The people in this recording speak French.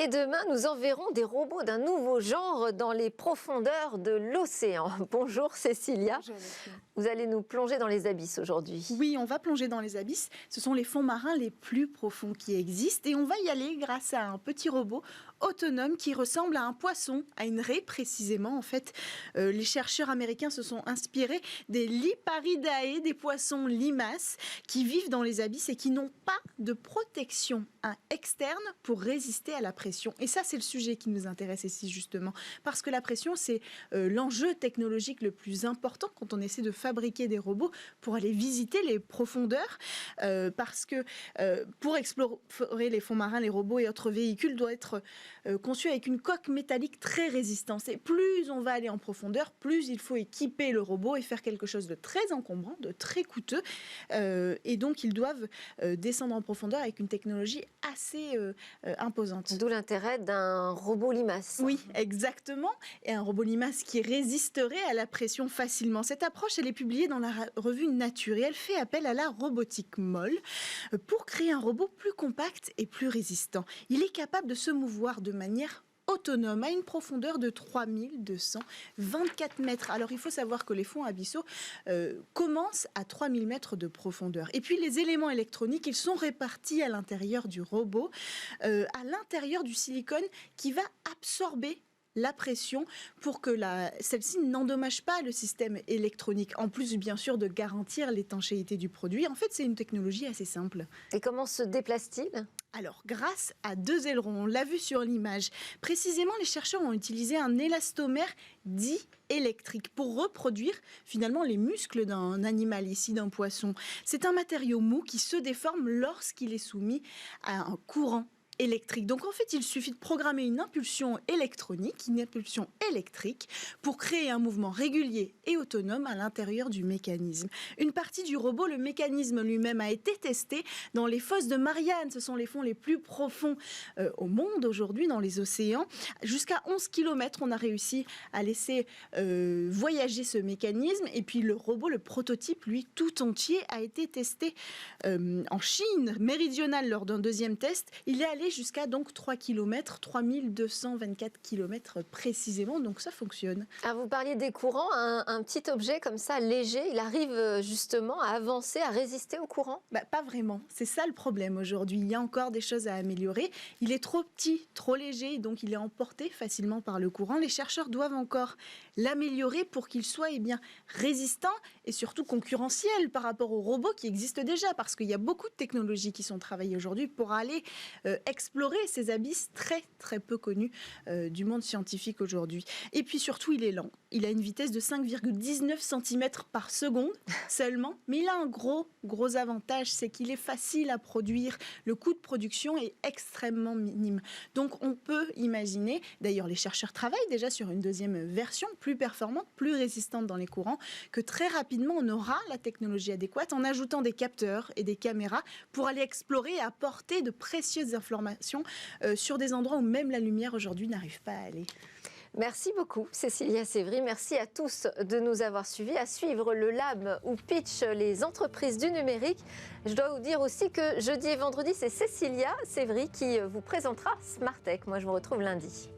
Et demain, nous enverrons des robots d'un nouveau genre dans les profondeurs de l'océan. Bonjour Cécilia. Bonjour, Delphine. Vous allez nous plonger dans les abysses aujourd'hui. Oui, on va plonger dans les abysses. Ce sont les fonds marins les plus profonds qui existent et on va y aller grâce à un petit robot autonome qui ressemble à un poisson, à une raie précisément. En fait, les chercheurs américains se sont inspirés des Liparidae, des poissons limaces qui vivent dans les abysses et qui n'ont pas de protection externe pour résister à la pression. Et ça, c'est le sujet qui nous intéresse ici justement, parce que la pression, c'est l'enjeu technologique le plus important quand on essaie de fabriquer des robots pour aller visiter les profondeurs, parce que pour explorer les fonds marins, les robots et autres véhicules doivent être conçus avec une coque métallique très résistante. Et plus on va aller en profondeur, plus il faut équiper le robot et faire quelque chose de très encombrant, de très coûteux. Et donc, ils doivent descendre en profondeur avec une technologie assez imposante. D'où l'intérêt d'un robot limace. Oui, exactement. Et un robot limace qui résisterait à la pression facilement. Cette approche, elle est publiée dans la revue Nature et elle fait appel à la robotique molle pour créer un robot plus compact et plus résistant. Il est capable de se mouvoir de manière autonome à une profondeur de 3224 mètres. Alors, il faut savoir que les fonds abyssaux commencent à 3000 mètres de profondeur. Et puis, les éléments électroniques, ils sont répartis à l'intérieur du robot, à l'intérieur du silicone qui va absorber la pression pour que celle-ci n'endommage pas le système électronique, en plus bien sûr de garantir l'étanchéité du produit. En fait, c'est une technologie assez simple. Et comment se déplace-t-il ? Alors, grâce à deux ailerons, on l'a vu sur l'image, précisément les chercheurs ont utilisé un élastomère dit électrique pour reproduire finalement les muscles d'un animal, ici d'un poisson. C'est un matériau mou qui se déforme lorsqu'il est soumis à un courant électrique. Donc en fait, il suffit de programmer une impulsion électronique, une impulsion électrique pour créer un mouvement régulier et autonome à l'intérieur du mécanisme. Une partie du robot, le mécanisme lui-même a été testé dans les fosses de Marianne. Ce sont les fonds les plus profonds au monde aujourd'hui dans les océans. Jusqu'à 11 km, on a réussi à laisser voyager ce mécanisme. Et puis le robot, le prototype, lui, tout entier, a été testé en Chine méridionale lors d'un deuxième test. Il est allé jusqu'à donc 3 km, 3224 km précisément, donc ça fonctionne. Ah, vous parliez des courants, un petit objet comme ça, léger, il arrive justement à avancer, à résister au courant ? Pas vraiment, c'est ça le problème aujourd'hui. Il y a encore des choses à améliorer. Il est trop petit, trop léger, donc il est emporté facilement par le courant. Les chercheurs doivent encore l'améliorer pour qu'il soit résistant et surtout concurrentiel par rapport aux robots qui existent déjà, parce qu'il y a beaucoup de technologies qui sont travaillées aujourd'hui pour aller explorer ces abysses très très peu connus du monde scientifique aujourd'hui. Et puis surtout, il est lent. Il a une vitesse de 5,19 cm par seconde seulement, mais il a un gros avantage, c'est qu'il est facile à produire. Le coût de production est extrêmement minime. Donc on peut imaginer, d'ailleurs les chercheurs travaillent déjà sur une deuxième version plus performante, plus résistante dans les courants, que très rapidement on aura la technologie adéquate en ajoutant des capteurs et des caméras pour aller explorer et apporter de précieuses informations sur des endroits où même la lumière aujourd'hui n'arrive pas à aller. Merci beaucoup Cécilia Sévry, merci à tous de nous avoir suivis, à suivre le lab où pitchent les entreprises du numérique. Je dois vous dire aussi que jeudi et vendredi, c'est Cécilia Sévry qui vous présentera Smartech. Moi je vous retrouve lundi.